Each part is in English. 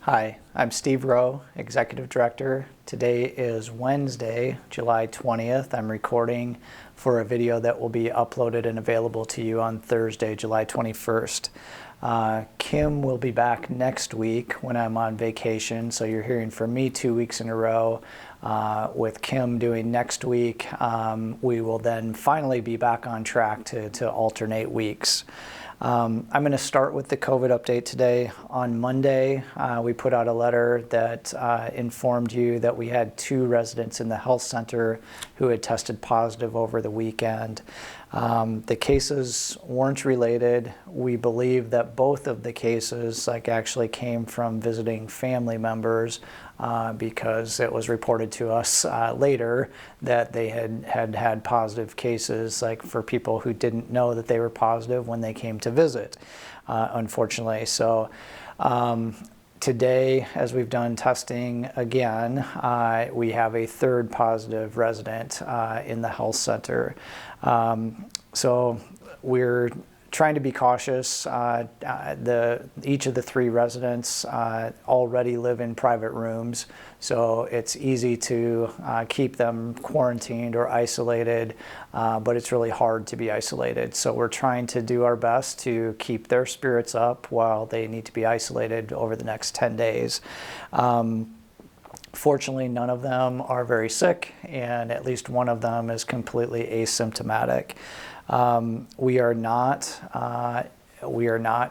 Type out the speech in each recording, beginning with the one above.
Hi, I'm Steve Rowe, Executive Director. Today is Wednesday, July 20th. I'm recording for a video that will be uploaded and available to you on Thursday, July 21st. Kim will be back next week when I'm on vacation, so you're hearing from me 2 weeks in a row. With Kim doing next week, we will then finally be back on track to alternate weeks. I'm going to start with the COVID update today. On Monday, we put out a letter that informed you that we had 2 residents in the health center who had tested positive over the weekend. The cases weren't related. We believe that both of the cases actually came from visiting family members because it was reported to us later that they had positive cases for people who didn't know that they were positive when they came to visit, unfortunately. So today, as we've done testing again, we have a 3rd positive resident in the health center. So we're trying to be cautious. Each of the 3 residents already live in private rooms, so it's easy to keep them quarantined or isolated, but it's really hard to be isolated. So we're trying to do our best to keep their spirits up while they need to be isolated over the next 10 days. Fortunately, none of them are very sick, and at least one of them is completely asymptomatic. We are not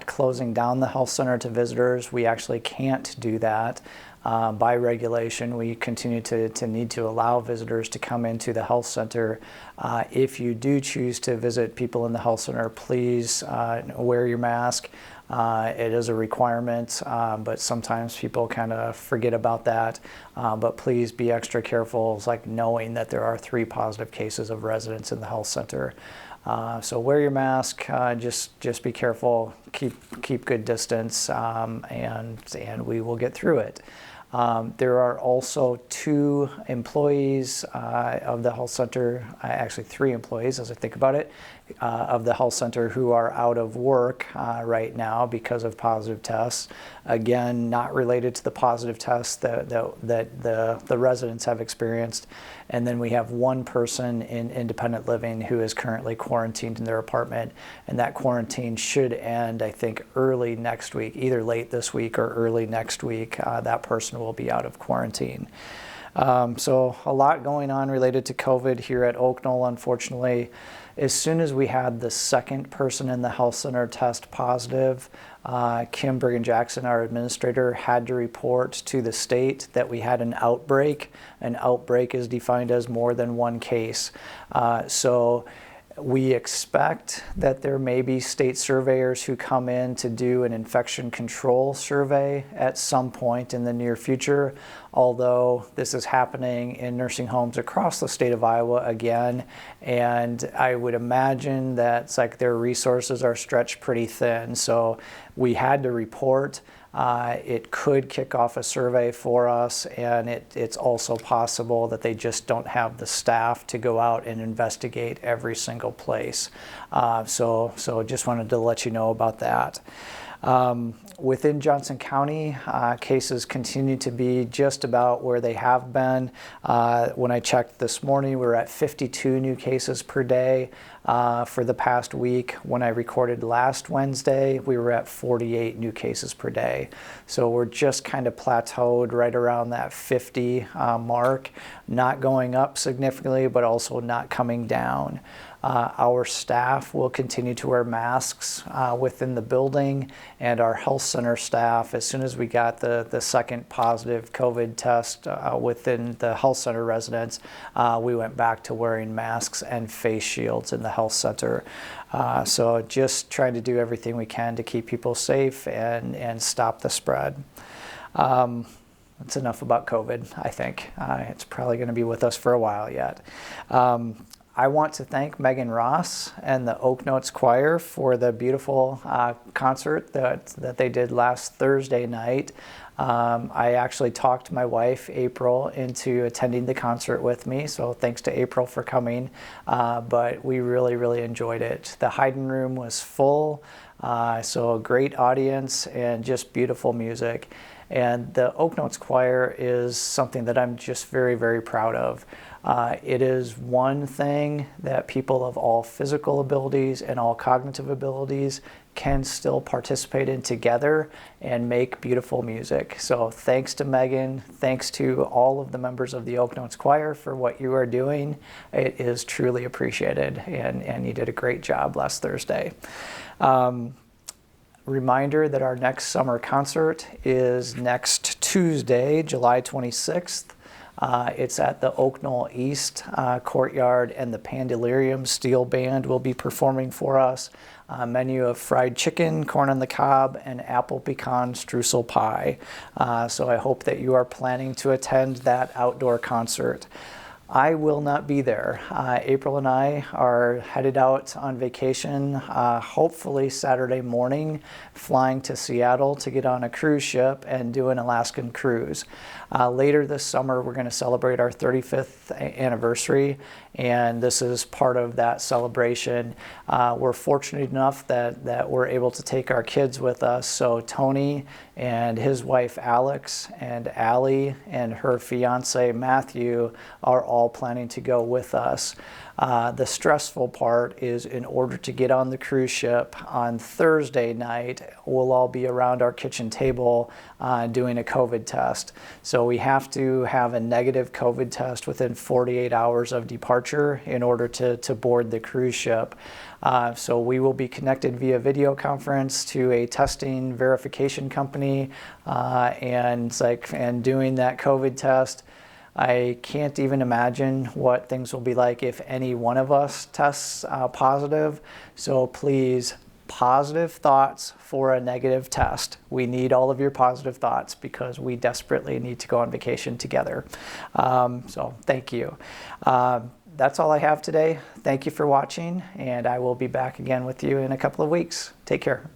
closing down the health center to visitors. We actually can't do that. By regulation, we continue to need to allow visitors to come into the health center. If you do choose to visit people in the health center, please wear your mask. It is a requirement, but sometimes people kind of forget about that. But please be extra careful, knowing that there are 3 positive cases of residents in the health center. So wear your mask, just be careful, keep good distance, and we will get through it. There are also 2 employees of the health center, actually 3 employees as I think about it, of the health center who are out of work right now because of positive tests. Again, not related to the positive tests that the residents have experienced. And then we have 1 person in independent living who is currently quarantined in their apartment, and that quarantine should end, I think, early next week, either late this week or early next week. That person will be out of quarantine. So a lot going on related to COVID here at Oaknoll, unfortunately. As soon as we had the 2nd person in the health center test positive, Kim Bergen-Jackson, our administrator, had to report to the state that we had an outbreak. An outbreak is defined as more than 1 case. So we expect that there may be state surveyors who come in to do an infection control survey at some point in the near future, although this is happening in nursing homes across the state of Iowa again, and I would imagine that their resources are stretched pretty thin. So we had to report. It could kick off a survey for us, and it's also possible that they just don't have the staff to go out and investigate every single place. So just wanted to let you know about that. Within Johnson County, cases continue to be just about where they have been. When I checked this morning, we're at 52 new cases per day for the past week. When I recorded last Wednesday, we were at 48 new cases per day. So we're just kind of plateaued right around that 50 mark, not going up significantly, but also not coming down. Our staff will continue to wear masks within the building, and our health center staff, as soon as we got the 2nd positive COVID test within the health center residents, we went back to wearing masks and face shields in the health center. So just trying to do everything we can to keep people safe and stop the spread. That's enough about COVID, I think. It's probably going to be with us for a while yet. I want to thank Megan Ross and the Oak Notes Choir for the beautiful concert that they did last Thursday night. I actually talked my wife, April, into attending the concert with me, so thanks to April for coming. But we really, really enjoyed it. The Haydn Room was full, so a great audience and just beautiful music. And the Oak Notes Choir is something that I'm just very, very proud of. It is one thing that people of all physical abilities and all cognitive abilities can still participate in together and make beautiful music. So thanks to Megan, thanks to all of the members of the Oak Notes Choir for what you are doing. It is truly appreciated, and you did a great job last Thursday. Reminder that our next summer concert is next Tuesday, July 26th. It's at the Oak Knoll East Courtyard, and the Pandelirium Steel Band will be performing for us. A menu of fried chicken, corn on the cob, and apple pecan streusel pie. So I hope that you are planning to attend that outdoor concert. I will not be there. April and I are headed out on vacation, hopefully Saturday morning, flying to Seattle to get on a cruise ship and do an Alaskan cruise. Later this summer, we're going to celebrate our 35th anniversary, and this is part of that celebration. We're fortunate enough that we're able to take our kids with us. So Tony and his wife Alex and Allie and her fiance Matthew are all planning to go with us. The stressful part is, in order to get on the cruise ship on Thursday night, we'll all be around our kitchen table doing a COVID test. So we have to have a negative COVID test within 48 hours of departure in order to board the cruise ship. So we will be connected via video conference to a testing verification company and doing that COVID test. I can't even imagine what things will be like if any one of us tests positive. So please, positive thoughts for a negative test. We need all of your positive thoughts because we desperately need to go on vacation together. So thank you. That's all I have today. Thank you for watching, and I will be back again with you in a couple of weeks. Take care.